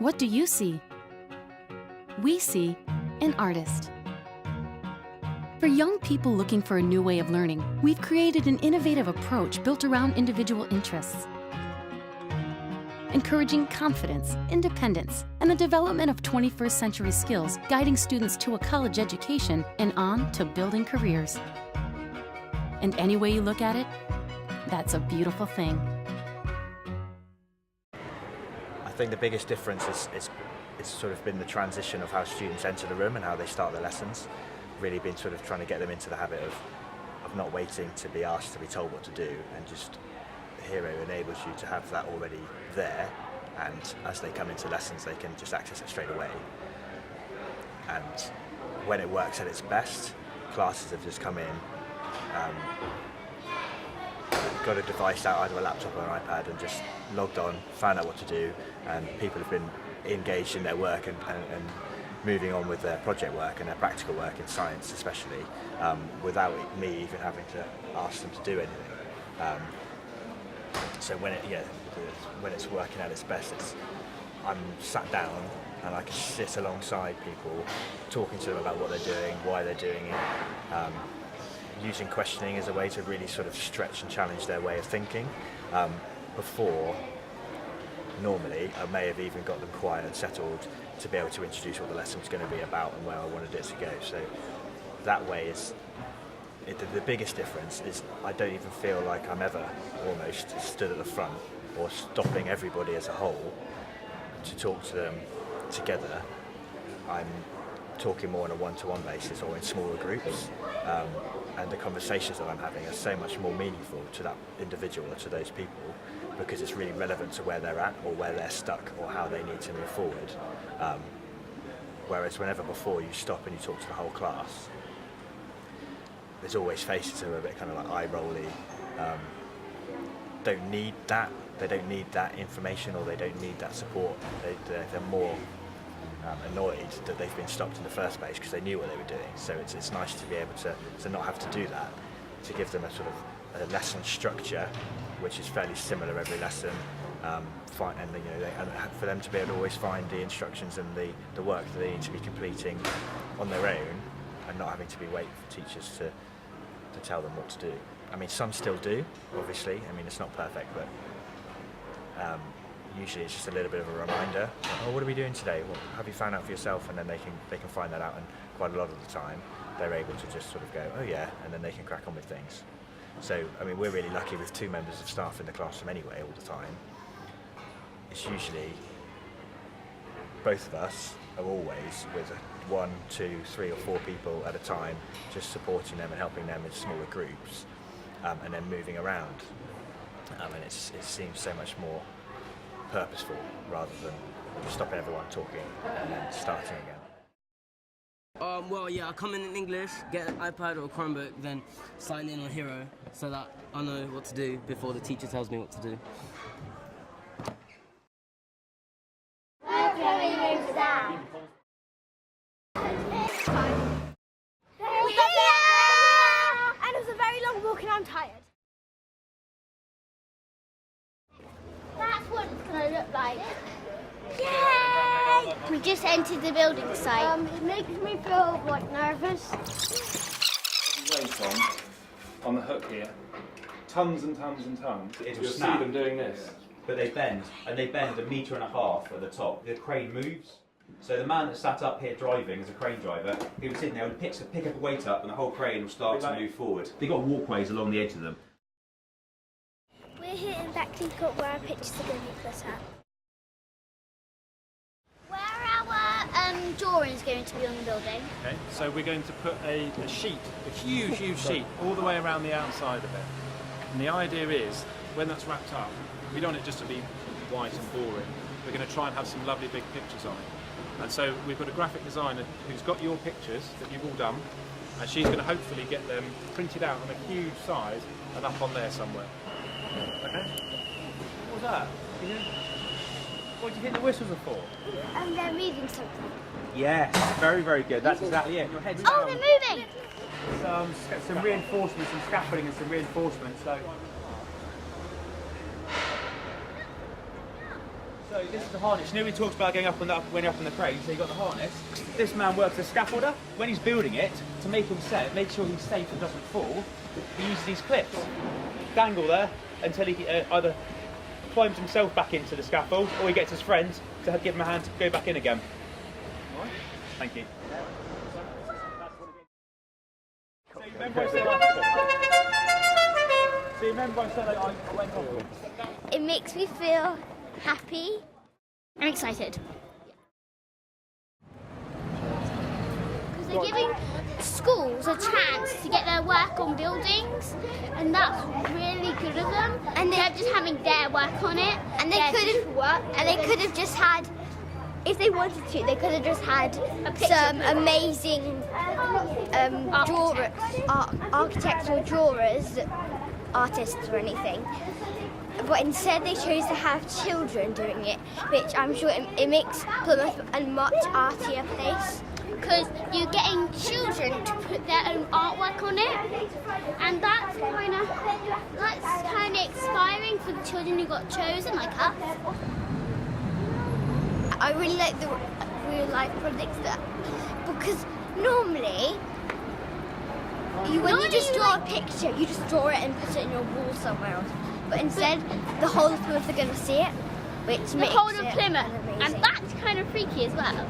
What do you see? We see an artist. For young people looking for a new way of learning, we've created an innovative approach built around individual interests, encouraging confidence, independence, and the development of 21st century skills, guiding students to a college education and on to building careers. And any way you look at it, that's a beautiful thing. I think the biggest difference is sort of been the transition of how students enter the room and how they start their lessons. Really been sort of trying to get them into the habit of not waiting to be asked to be told what to do, and just Hero enables you to have that already there, and as they come into lessons they can just access it straight away. And when it works at its best, classes have just come in, got a device out, either a laptop or an iPad, and just logged on, found out what to do, and people have been engaged in their work and moving on with their project work and their practical work in science especially, without me even having to ask them to do anything. So when it's working at its best, I'm sat down and I can sit alongside people, talking to them about what they're doing, why they're doing it, using questioning as a way to really sort of stretch and challenge their way of thinking. Before, normally, I may have even got them quiet and settled to be able to introduce what the lesson was going to be about and where I wanted it to go. So that way the biggest difference is I don't even feel like I'm ever almost stood at the front or stopping everybody as a whole to talk to them together. I'm talking more on a one-to-one basis or in smaller groups, and the conversations that I'm having are so much more meaningful to that individual or to those people, because it's really relevant to where they're at or where they're stuck or how they need to move forward. Whereas whenever before you stop and you talk to the whole class, there's always faces who are a bit kind of like eye-rolly, don't need that, they don't need that information or they don't need that support. They're more annoyed that they've been stopped in the first place because they knew what they were doing. So it's nice to be able to not have to do that, to give them a sort of a lesson structure which is fairly similar every lesson, and for them to be able to always find the instructions and the work that they need to be completing on their own, and not having to be waiting for teachers to tell them what to do. I mean, some still do, obviously. I mean, it's not perfect, but usually it's just a little bit of a reminder. Oh, what are we doing today? What have you found out for yourself? And then they can find that out, and quite a lot of the time they're able to just sort of go, oh yeah, and then they can crack on with things. So, I mean, we're really lucky with 2 members of staff in the classroom anyway, all the time. It's usually both of us are always with 1, 2, 3 or 4 people at a time, just supporting them and helping them in smaller groups, and then moving around. And it seems so much more purposeful rather than stopping everyone talking and then starting again. Well, yeah, I come in English, get an iPad or a Chromebook, then sign in on Hero so that I know what to do before the teacher tells me what to do. And it was a very long walk and I'm tired. That's what it's going to look like. Yay! We just entered the building site. It makes me feel nervous. Weight on the hook here, tons and tons and tons. It'll You'll snap. see them doing this. But they bend, and they bend 1.5 meters at the top. The crane moves. So the man that sat up here driving as a crane driver, he would sit there and pick up a weight up, and the whole crane will start to move forward. They've got walkways along the edge of them. We're here in Beckley Court where our pictures are going to be put up. Where are our drawings going to be on the building? Okay, so we're going to put a sheet, a huge sheet, all the way around the outside of it. And the idea is, when that's wrapped up, we don't want it just to be white and boring. We're going to try and have some lovely big pictures on it. And so we've got a graphic designer who's got your pictures that you've all done, and she's going to hopefully get them printed out on a huge size and up on there somewhere. Okay? What was that? What do you think the whistles are for? And they're moving something. Yes, very, very good. That's exactly it. Your head's Oh, they're moving! some reinforcements, some scaffolding and some reinforcements. So So this is the harness. Nobody talks about going up on when you're up in the crane, so you've got the harness. This man works as a scaffolder. When he's building it, to make sure he's safe and doesn't fall, he uses these clips. Dangle there until he either climbs himself back into the scaffold or he gets his friends to give him a hand to go back in again. All right? Thank you. So you remember I said I went off? It makes me feel happy and excited. Because they're giving schools a chance to get their work on buildings, and that's really good of them. And they're just having their work on it. And they could have just had, if they wanted to, they could have just had some amazing architects or drawers, artists or anything. But instead they chose to have children doing it, which I'm sure it makes Plymouth a much artier place. Because you're getting children to put their own artwork on it, and that's kind of inspiring for the children who got chosen, like us. I really like the real life projects because normally when you just draw a picture, you just draw it and put it in your wall somewhere else. But instead, the whole of Plymouth are going to see it, which makes it the whole of Plymouth, and that's kind of freaky as well.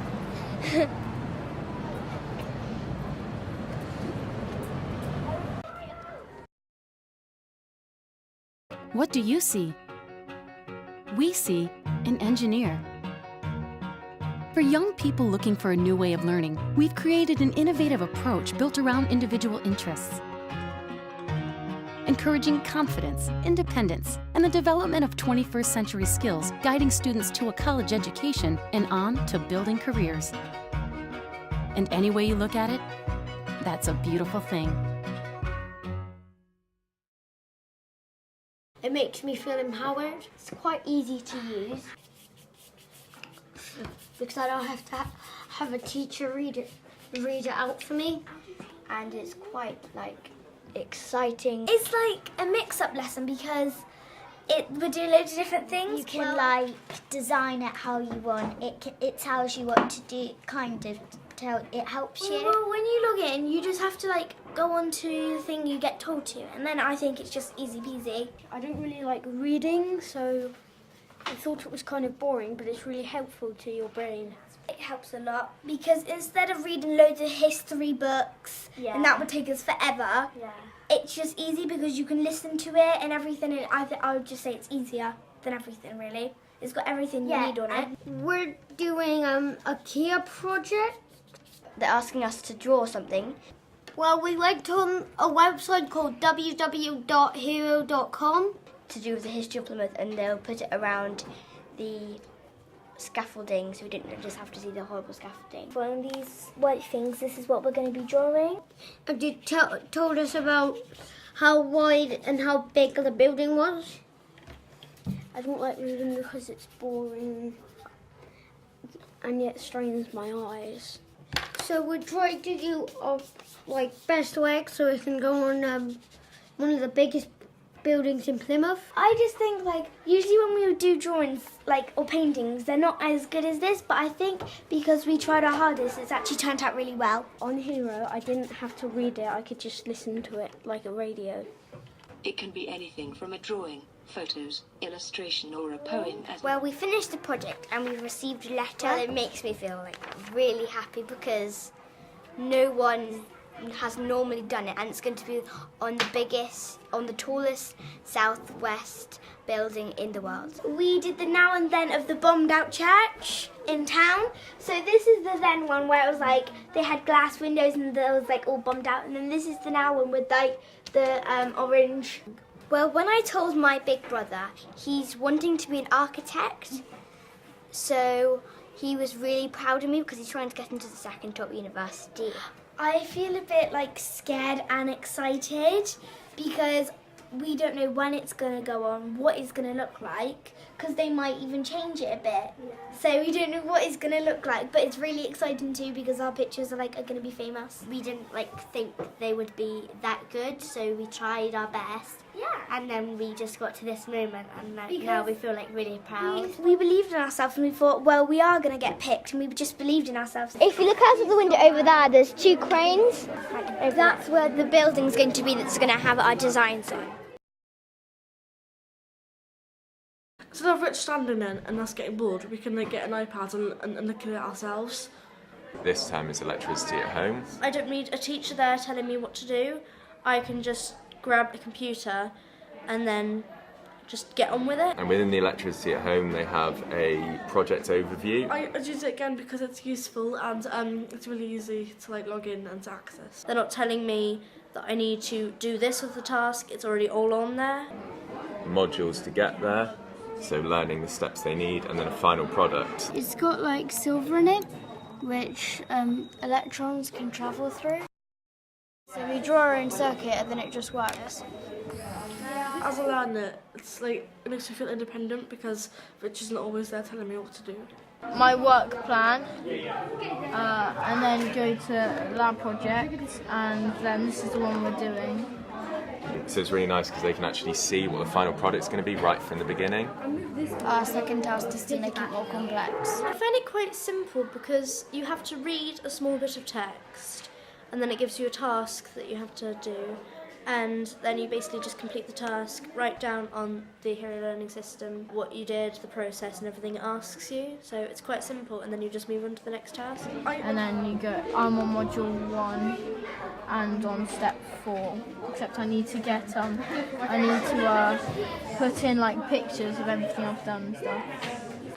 What do you see? We see an engineer. For young people looking for a new way of learning, we've created an innovative approach built around individual interests, encouraging confidence, independence, and the development of 21st century skills, guiding students to a college education and on to building careers. And any way you look at it, that's a beautiful thing. It makes me feel empowered. It's quite easy to use because I don't have to have a teacher read it out for me, and it's quite exciting. It's like a mix-up lesson because we do loads of different things. You can design it how you want. It tells you what to do, it helps you. Well, when you log in, you just have to go on to the thing you get told to, and then I think it's just easy peasy. I don't really like reading, so I thought it was kind of boring, but it's really helpful to your brain. It helps a lot because instead of reading loads of history books, and that would take us forever, it's just easy because you can listen to it and everything, and I would just say it's easier than everything, really. It's got everything you need on it. We're doing a Kia project. They're asking us to draw something. Well, we went on a website called www.hero.com to do with the history of Plymouth, and they'll put it around the scaffolding, so we didn't just have to see the horrible scaffolding. One of these white things, this is what we're going to be drawing. And they told us about how wide and how big the building was. I don't like reading because it's boring and yet strains my eyes. So we're trying to do best work so we can go on one of the biggest buildings in Plymouth. I just think usually when we do drawings or paintings, they're not as good as this, but I think because we tried our hardest, it's actually turned out really well. On Hero, I didn't have to read it, I could just listen to it like a radio. It can be anything from a drawing, photos, illustration, or a poem. Well, we finished the project and we received a letter. Well, it makes me feel really happy because no one has normally done it, and it's going to be on the tallest southwest building in the world. We did the now and then of the bombed out church in town. So this is the then one where it was they had glass windows and there was all bombed out, and then this is the now one with the orange. Well, when I told my big brother, he's wanting to be an architect, so he was really proud of me because he's trying to get into the second top university. I feel a bit scared and excited because we don't know when it's going to go on, what it's going to look like, because they might even change it a bit. Yeah. So we don't know what it's going to look like, but it's really exciting too because our pictures are going to be famous. We didn't think they would be that good, so we tried our best. Yeah. and then we just got to this moment, and now we feel like really proud. We believed in ourselves, and we thought, well, we are going to get picked, and we just believed in ourselves. If you look out of the window over there, there's 2 cranes. That's where the building's going to be that's going to have our designs on. Instead of Rich standing in and us getting bored, we can get an iPad and look at it ourselves. This term is electricity at home. I don't need a teacher there telling me what to do. I can just grab a computer and then just get on with it. And within the electricity at home, they have a project overview. I use it again because it's useful and it's really easy to log in and to access. They're not telling me that I need to do this with the task, it's already all on there. Modules to get there, so learning the steps they need, and then a final product. It's got silver in it, which electrons can travel through. So we draw our own circuit and then it just works. As a learner, it makes me feel independent because Rich isn't always there telling me what to do. My work plan, and then go to lab projects, and then this is the one we're doing. So it's really nice because they can actually see what the final product's going to be right from the beginning. Our second task is to make it more complex. I find it quite simple because you have to read a small bit of text and then it gives you a task that you have to do, and then you basically just complete the task, write down on the Hero Learning system what you did, the process and everything it asks you. So it's quite simple, and then you just move on to the next task. And then you go, I'm on module 1 and on step 4, except I need to put in pictures of everything I've done and stuff.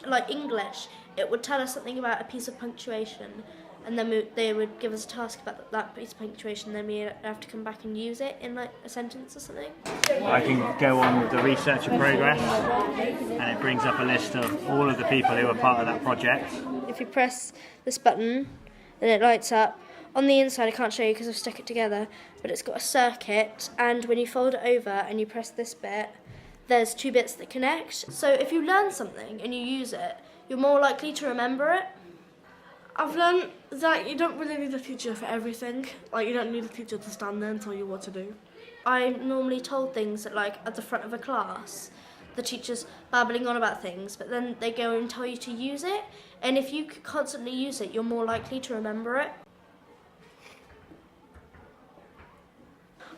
Like English, it would tell us something about a piece of punctuation, and then they would give us a task about that piece of punctuation, and then we have to come back and use it in a sentence or something. I can go on with the research in progress, and it brings up a list of all of the people who are part of that project. If you press this button, then it lights up. On the inside, I can't show you because I've stuck it together, but it's got a circuit, and when you fold it over and you press this bit, there's 2 bits that connect. So if you learn something and you use it, you're more likely to remember it. I've learned that you don't really need a teacher for everything. You don't need a teacher to stand there and tell you what to do. I'm normally told things that, at the front of a class, the teacher's babbling on about things, but then they go and tell you to use it, and if you constantly use it, you're more likely to remember it.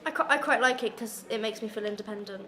I quite like it because it makes me feel independent.